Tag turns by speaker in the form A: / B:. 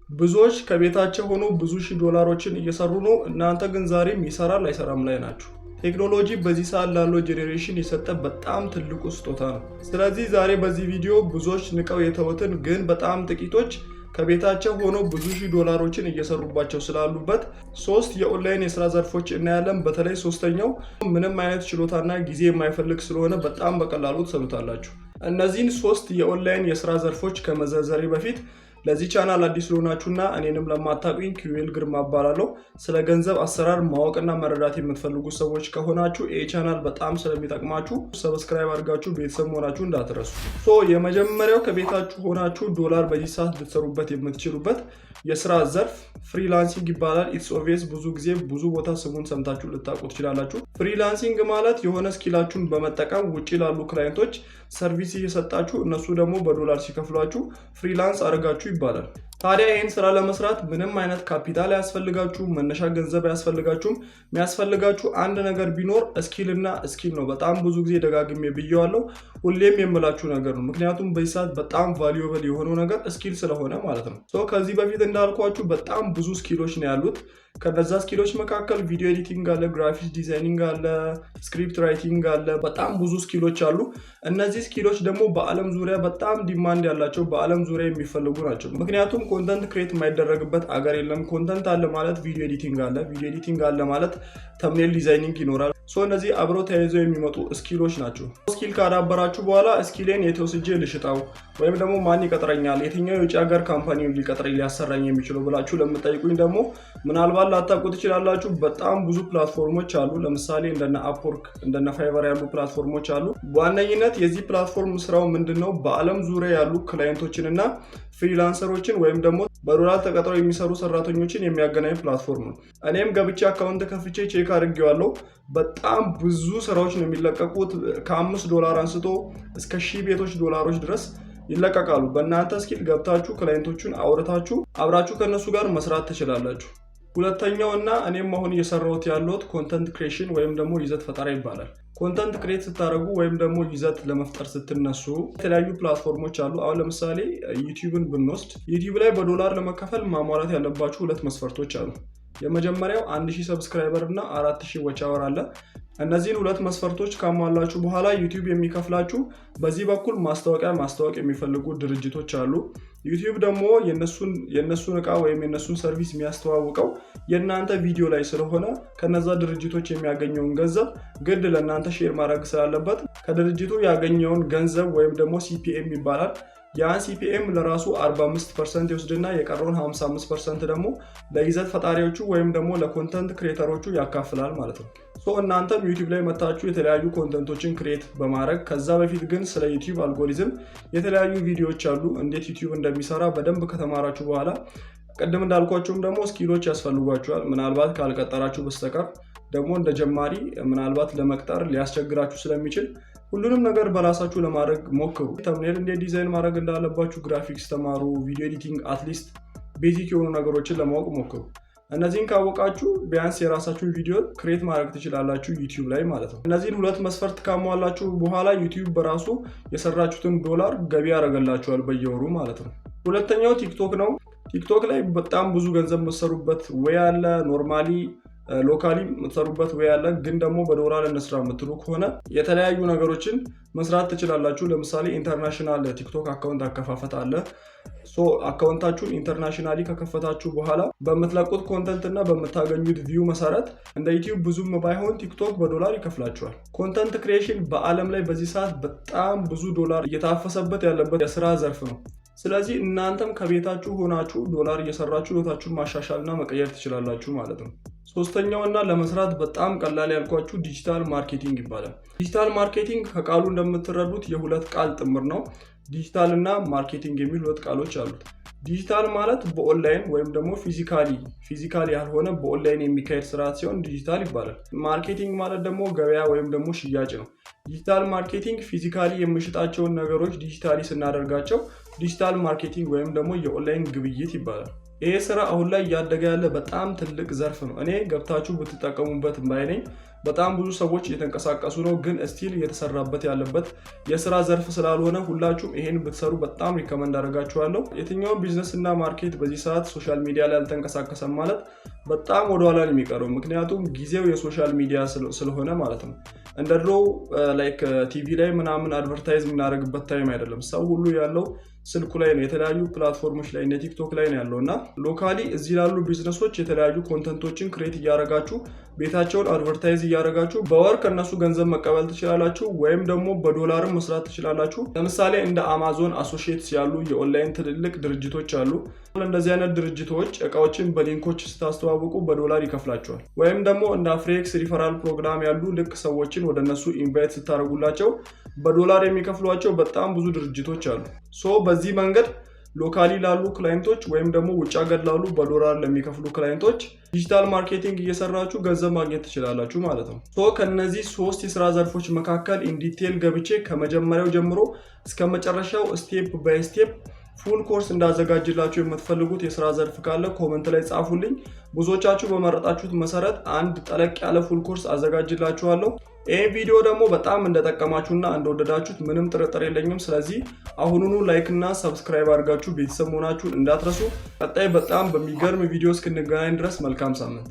A: ብዙዎች ከቤታቸው ሆኖ ብዙ ሺህ ዶላሮችን እየሰሩ ነው። እናንተ ግን ዛሬም ይሰራል አይሰራም ላይ ናችሁ። ቴክኖሎጂ በዚህ ሰዓት ላለው ጄኔሬሽን የሰጠ በጣም ትልቁ ስጦታ ነው። ስለዚህ ዛሬ በዚህ ቪዲዮ ብዙዎች ንቀው የተውትን ግን በጣም ጥቂቶች ከቤታቸው ሆነው ብዙ ሺህ ዶላሮችን እየሰሩባቸው ስላሉበት 3 የኦንላይን የስራ ዘርፎች እናያለን። በተለይ ሶስተኛው ምንም አይነት ችሎታና ጊዜ የማይፈልግ ስለሆነ በጣም በቀላሉ ትሰሩታላችሁ። እነዚህን 3 የኦንላይን የስራ ዘርፎች ከመዘርዘሬ በፊት ለዚህ ቻናል አዲስ ለሆናችሁና እኔንም ለማታውቁኝ ኪሩቤል ግርማ እባላለሁ። ስለ ገንዘብ አሰራር ማወቅና መረዳት የምትፈልጉ ሰዎች ከሆናችሁ ይህ ቻናል በጣም ስለሚጠቅማችሁ ሰብስክራይብ አድርጋችሁ ቤተሰብ መሆናችሁ እንዳትረሱ። የመጀመሪያው ከቤታችሁ ሆናችሁ ዶላር በዚህ ሰዓት ልትሰሩበት የምትችሉበት የስራ ዘርፍ ፍሪላንሲንግ ይባላል። ኢትስ ኦብቪየስ ብዙ ጊዜ ብዙ ቦታ ስሙን ሰምታችሁ ልታውቁ ትችላላችሁ። ፍሪላንሲንግ ማለት የሆነ ስኪላችሁን በመጠቀም ውጪ ላሉ ክላይንቶች ሰርቪስ እየሰጣችሁ እነሱ ደግሞ በዶላር ሲከፍሏችሁ ፍሪላንስ አድርጋችሁ ይባላል። ታዲያ ይህን ስራ ለመስራት ምንም አይነት ካፒታል አያስፈልጋችሁም፣ መነሻ ገንዘብ አያስፈልጋችሁም። የሚያስፈልጋችሁ አንድ ነገር ቢኖር ስኪል እና ስኪል ነው። በጣም ብዙ ጊዜ ደጋግሜ ብየዋለሁ፣ ሁሌም የምላችሁ ነገር ነው። ምክንያቱም በዚህ ሰዓት በጣም ቫልዩብል የሆነው ነገር ስኪል ስለሆነ ማለት ነው። ከዚህ በፊት እንዳልኳችሁ በጣም ብዙ ስኪሎች ነው ያሉት። ከነዛ ስኪሎች መካከል ቪዲዮ ኤዲቲንግ አለ፣ ግራፊክስ ዲዛይኒንግ አለ፣ ስክሪፕት ራይቲንግ አለ። በጣም ብዙ ስኪሎች አሉ። እነዚህ ስኪሎች ደግሞ በአለም ዙሪያ በጣም ዲማንድ ያላቸው በአለም ዙሪያ የሚፈልጉ ናቸው። ምክንያቱም ኮንተንት ክሬት የማይደረግበት አገር የለም። ኮንተንት አለ ማለት ቪዲዮ ኤዲቲንግ አለ፣ ቪዲዮ ኤዲቲንግ አለ ማለት ተምኔል ዲዛይኒንግ ይኖራል። እነዚህ አብረው ተያይዘው የሚመጡ ስኪሎች ናቸው። ስኪል ካዳበራችሁ በኋላ ስኪሌን የት ወስጄ ልሽጠው ወይም ደግሞ ማን ይቀጥረኛል፣ የትኛው የውጭ ሀገር ካምፓኒ ሊቀጥረኝ ሊያሰራኝ የሚችለው ብላችሁ ለምጠይቁኝ ደግሞ ምናልባት ላታውቁ ትችላላችሁ። በጣም ብዙ ፕላትፎርሞች አሉ። ለምሳሌ እንደነ አፕወርክ እንደነ ፋይቨር ያሉ ፕላትፎርሞች አሉ። በዋነኝነት የዚህ ፕላትፎርም ስራው ምንድነው? በአለም ዙሪያ ያሉ ክላይንቶችንና ፍሪላንሰሮችን ወይም ደግሞ በዶላር ተቀጥረው የሚሰሩ ሰራተኞችን የሚያገናኝ ፕላትፎርም ነው። እኔም ገብቼ አካውንት ከፍቼ ቼክ አድርጌዋለሁ። በጣም ብዙ ስራዎች ነው የሚለቀቁት። $5 አንስቶ እስከ 1000 ቤቶች ዶላሮች ድረስ ይለቀቃሉ። በእናንተ ስኪል ገብታችሁ ክላይንቶቹን አውርታችሁ አብራችሁ ከነሱ ጋር መስራት ትችላላችሁ። ሁለተኛው እና እኔም አሁን እየሰራሁት ያለሁት ኮንተንት ክሬሽን ወይም ደግሞ ይዘት ፈጠራ ይባላል። ኮንተንት ክሬት ስታደርጉ ወይም ደግሞ ይዘት ለመፍጠር ስትነሱ የተለያዩ ፕላትፎርሞች አሉ። አሁን ለምሳሌ ዩቲዩብን ብንወስድ ዩቲዩብ ላይ በዶላር ለመከፈል ማሟላት ያለባችሁ 2 መስፈርቶች አሉ። የመጀመሪያው 1000 ሰብስክራይበር እና 4000 ዋች አወር አለ። እነዚህን 2 መስፈርቶች ካሟላችሁ በኋላ ዩቲዩብ የሚከፍላችሁ በዚህ በኩል ማስታወቅ የሚፈልጉ ድርጅቶች አሉ። ዩቲዩብ ደግሞ የነሱን እቃ ወይም የነሱን ሰርቪስ የሚያስተዋውቀው የእናንተ ቪዲዮ ላይ ስለሆነ ከነዛ ድርጅቶች የሚያገኘውን ገንዘብ ግድ ለእናንተ ሼር ማድረግ ስላለበት ከድርጅቱ ያገኘውን ገንዘብ ወይም ደግሞ ሲፒኤም ይባላል። ያን ሲፒኤም ለራሱ 45% ይወስድና የቀረውን 55% ደግሞ ለይዘት ፈጣሪዎቹ ወይም ደግሞ ለኮንተንት ክሬተሮቹ ያካፍላል ማለት ነው። እናንተም ዩቲዩብ ላይ መታችሁ የተለያዩ ኮንተንቶችን ክሬት በማድረግ ከዛ በፊት ግን ስለ ዩቲዩብ አልጎሪዝም የተለያዩ ቪዲዮዎች አሉ። እንዴት ዩቲዩብ እንደሚሰራ በደንብ ከተማራችሁ በኋላ ቅድም እንዳልኳችሁም ደግሞ ስኪሎች ያስፈልጓችኋል። ምናልባት ካልቀጠራችሁ በስተቀር ደግሞ እንደ ጀማሪ ምናልባት ለመቅጠር ሊያስቸግራችሁ ስለሚችል ሁሉንም ነገር በራሳችሁ ለማድረግ ሞክሩ። ተምኔል እንዴት ዲዛይን ማድረግ እንዳለባችሁ ግራፊክስ ተማሩ። ቪዲዮ ኤዲቲንግ አትሊስት ቤዚክ የሆኑ ነገሮችን ለማወቅ ሞክሩ። እነዚህን ካወቃችሁ ቢያንስ የራሳችሁን ቪዲዮ ክሬት ማድረግ ትችላላችሁ ዩቲዩብ ላይ ማለት ነው። እነዚህን 2 መስፈርት ካሟላችሁ በኋላ ዩቲዩብ በራሱ የሰራችሁትን ዶላር ገቢ ያደርግላችኋል በየወሩ ማለት ነው። ሁለተኛው ቲክቶክ ነው። ቲክቶክ ላይ በጣም ብዙ ገንዘብ መሰሩበት ወይ አለ። ኖርማሊ ሎካሊ የምትሰሩበት ወይ አለ። ግን ደግሞ በዶላር እንስራ የምትሉ ከሆነ የተለያዩ ነገሮችን መስራት ትችላላችሁ። ለምሳሌ ኢንተርናሽናል ቲክቶክ አካውንት አከፋፈት አለ። አካውንታችሁን ኢንተርናሽናሊ ከከፈታችሁ በኋላ በምትለቁት ኮንተንት እና በምታገኙት ቪው መሰረት እንደ ዩቲዩብ ብዙም ባይሆን ቲክቶክ በዶላር ይከፍላችኋል። ኮንተንት ክሪኤሽን በአለም ላይ በዚህ ሰዓት በጣም ብዙ ዶላር እየታፈሰበት ያለበት የስራ ዘርፍ ነው። ስለዚህ እናንተም ከቤታችሁ ሆናችሁ ዶላር እየሰራችሁ ህይወታችሁን ማሻሻልና መቀየር ትችላላችሁ ማለት ነው። ሶስተኛውና ለመስራት በጣም ቀላል ያልኳችሁ ዲጂታል ማርኬቲንግ ይባላል። ዲጂታል ማርኬቲንግ ከቃሉ እንደምትረዱት የ2 ቃል ጥምር ነው። ዲጂታል እና ማርኬቲንግ የሚል 2 ቃሎች አሉት። ዲጂታል ማለት በኦንላይን ወይም ደግሞ ፊዚካሊ ያልሆነ በኦንላይን የሚካሄድ ስርዓት ሲሆን ዲጂታል ይባላል። ማርኬቲንግ ማለት ደግሞ ገበያ ወይም ደግሞ ሽያጭ ነው። ዲጂታል ማርኬቲንግ ፊዚካሊ የምንሽጣቸውን ነገሮች ዲጂታሊ ስናደርጋቸው ዲጂታል ማርኬቲንግ ወይም ደግሞ የኦንላይን ግብይት ይባላል። ይሄ ስራ አሁን ላይ እያደገ ያለ በጣም ትልቅ ዘርፍ ነው። እኔ ገብታችሁ ብትጠቀሙበት ባይ ነኝ። በጣም ብዙ ሰዎች እየተንቀሳቀሱ ነው፣ ግን ስቲል እየተሰራበት ያለበት የስራ ዘርፍ ስላልሆነ ሁላችሁም ይሄን ብትሰሩ በጣም ሪከመንድ አደርጋችኋለሁ። የትኛውም ቢዝነስ እና ማርኬት በዚህ ሰዓት ሶሻል ሚዲያ ላይ አልተንቀሳቀሰም ማለት በጣም ወደኋላ ነው የሚቀረው። ምክንያቱም ጊዜው የሶሻል ሚዲያ ስለሆነ ማለት ነው። እንደ ድሮ ላይክ ቲቪ ላይ ምናምን አድቨርታይዝ የምናደርግበት ታይም አይደለም። ሰው ሁሉ ያለው ስልኩ ላይ ነው፣ የተለያዩ ፕላትፎርሞች ላይ እና ቲክቶክ ላይ ነው ያለው እና ሎካሊ እዚህ ላሉ ቢዝነሶች የተለያዩ ኮንተንቶችን ክሬት እያደረጋችሁ ቤታቸውን አድቨርታይዝ እያደረጋችሁ በወር ከነሱ ገንዘብ መቀበል ትችላላችሁ፣ ወይም ደግሞ በዶላርም መስራት ትችላላችሁ። ለምሳሌ እንደ አማዞን አሶሺየትስ ያሉ የኦንላይን ትልልቅ ድርጅቶች አሉ። እንደዚህ አይነት ድርጅቶች እቃዎችን በሊንኮች ስታስተዋውቁ በዶላር ይከፍላቸዋል። ወይም ደግሞ እንደ አፍሬክስ ሪፈራል ፕሮግራም ያሉ ልክ ሰዎችን ወደ እነሱ ኢንቫይት ስታደርጉላቸው በዶላር የሚከፍሏቸው በጣም ብዙ ድርጅቶች አሉ። በዚህ መንገድ ሎካሊ ላሉ ክላይንቶች ወይም ደግሞ ውጭ ሀገር ላሉ በዶላር ለሚከፍሉ ክላይንቶች ዲጂታል ማርኬቲንግ እየሰራችሁ ገንዘብ ማግኘት ትችላላችሁ ማለት ነው። ከነዚህ 3 የስራ ዘርፎች መካከል ኢንዲቴል ገብቼ ከመጀመሪያው ጀምሮ እስከ መጨረሻው ስቴፕ ባይ ስቴፕ ፉል ኮርስ እንዳዘጋጅላችሁ የምትፈልጉት የስራ ዘርፍ ካለ ኮመንት ላይ ጻፉልኝ። ብዙዎቻችሁ በመረጣችሁት መሰረት አንድ ጠለቅ ያለ ፉል ኮርስ አዘጋጅላችኋለሁ። ይህ ቪዲዮ ደግሞ በጣም እንደጠቀማችሁና እንደወደዳችሁት ምንም ጥርጥር የለኝም። ስለዚህ አሁኑኑ ላይክ እና ሰብስክራይብ አድርጋችሁ ቤተሰብ መሆናችሁን እንዳትረሱ። ቀጣይ በጣም በሚገርም ቪዲዮ እስክንገናኝ ድረስ መልካም ሳምንት።